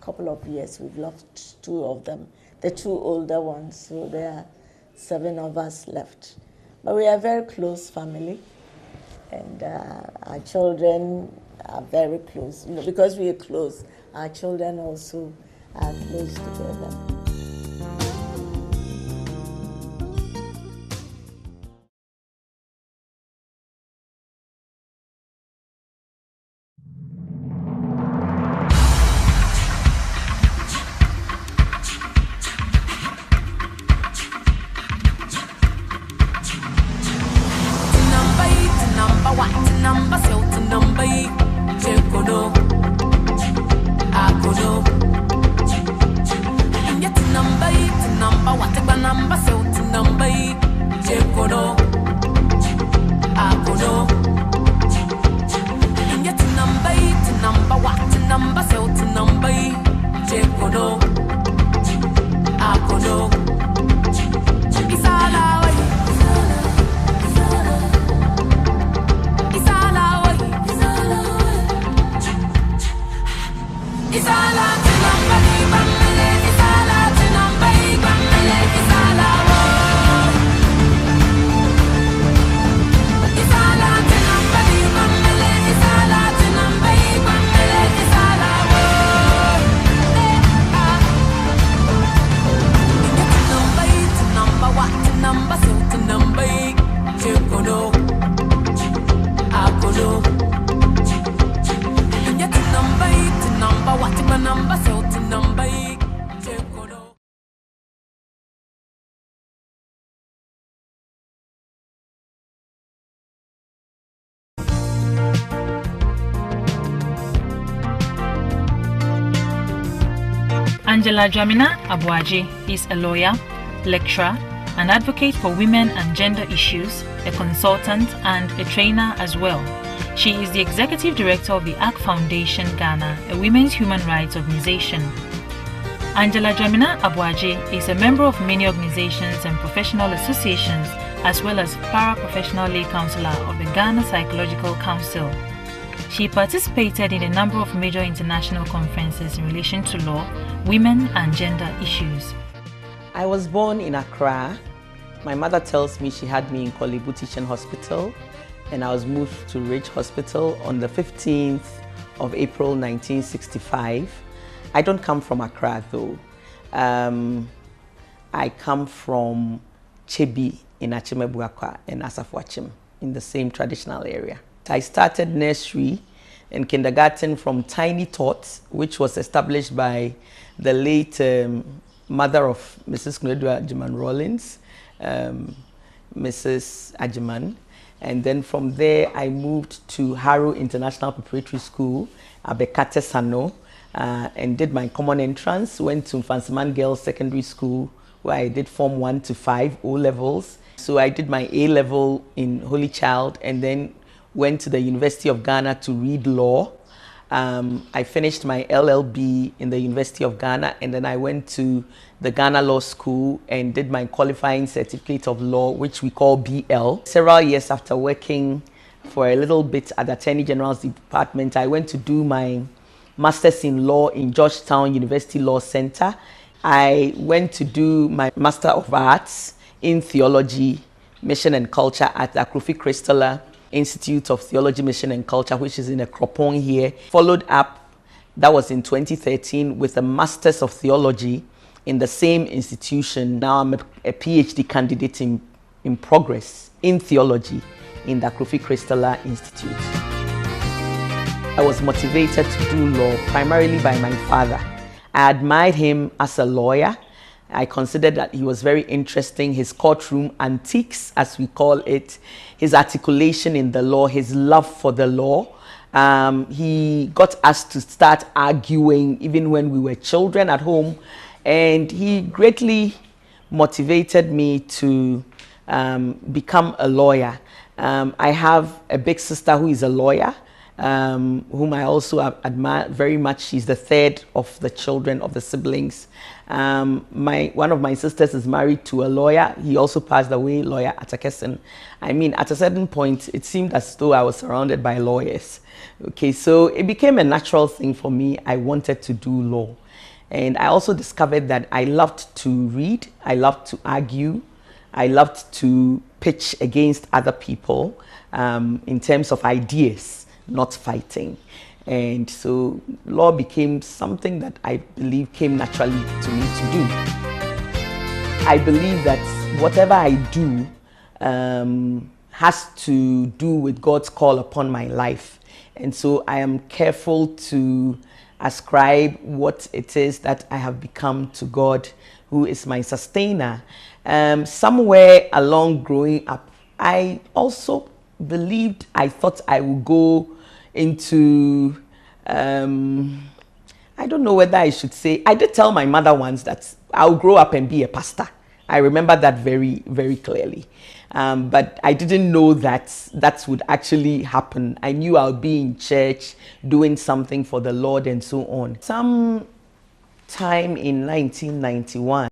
couple of years, we've lost 2 of them, the 2 older ones. So there are 7 of us left. But we are a very close family, and our children are very close. Because we are close, our children also are close together. Angela Dramina Abuaje is a lawyer, lecturer, an advocate for women and gender issues, a consultant, and a trainer as well. She is the executive director of the ACT Foundation Ghana, a women's human rights organization. Angela Dramina Abuaje is a member of many organizations and professional associations, as well as para-professional lay counselor of the Ghana Psychological Council. She participated in a number of major international conferences in relation to law, women and gender issues. I was born in Accra. My mother tells me she had me in Korle Bu Teaching Hospital, and I was moved to Ridge Hospital on the 15th of April 1965. I don't come from Accra though. I come from Chebi in Achimebuakwa and Asafwachim in the same traditional area. I started nursery and kindergarten from Tiny Tots, which was established by the late mother of Mrs. Knudua Ajiman Rollins, Mrs. Ajiman. And then from there, I moved to Haru International Preparatory School, Abekate Sano, and did my common entrance, went to Fansiman Girls Secondary School, where I did Form 1 to 5, O levels. So I did my A level in Holy Child, and then went to the University of Ghana to read law. I finished my LLB in the University of Ghana, and then I went to the Ghana Law School and did my qualifying certificate of law, which we call BL. Several years after working for a little bit at the Attorney General's Department, I went to do my Master's in Law in Georgetown University Law Center. I went to do my Master of Arts in Theology, Mission and Culture at the Akrofi Christella Institute of Theology, Mission and Culture, which is in Ekropong here. Followed up, that was in 2013, with a Master's of Theology in the same institution. Now I'm a PhD candidate in progress in theology in the Akrofi Christella Institute. I was motivated to do law primarily by my father. I admired him as a lawyer. I considered that he was very interesting, his courtroom antiques, as we call it, his articulation in the law, his love for the law. He got us to start arguing even when we were children at home, and he greatly motivated me to become a lawyer. I have a big sister who is a lawyer, whom I also admire very much. She's the third of the children of the siblings. One of my sisters is married to a lawyer. He also passed away, lawyer Atakesen. I mean, at a certain point, it seemed as though I was surrounded by lawyers. Okay, so it became a natural thing for me. I wanted to do law. And I also discovered that I loved to read, I loved to argue, I loved to pitch against other people in terms of ideas, not fighting. And so law became something that I believe came naturally to me to do. I believe that whatever I do has to do with God's call upon my life. And so I am careful to ascribe what it is that I have become to God, who is my sustainer. Somewhere along growing up, I also believed, I thought I would go into, I don't know whether I should say, I did tell my mother once that I'll grow up and be a pastor. I remember that very, very clearly. But I didn't know that that would actually happen. I knew I'll be in church doing something for the Lord and so on. Some time in 1991,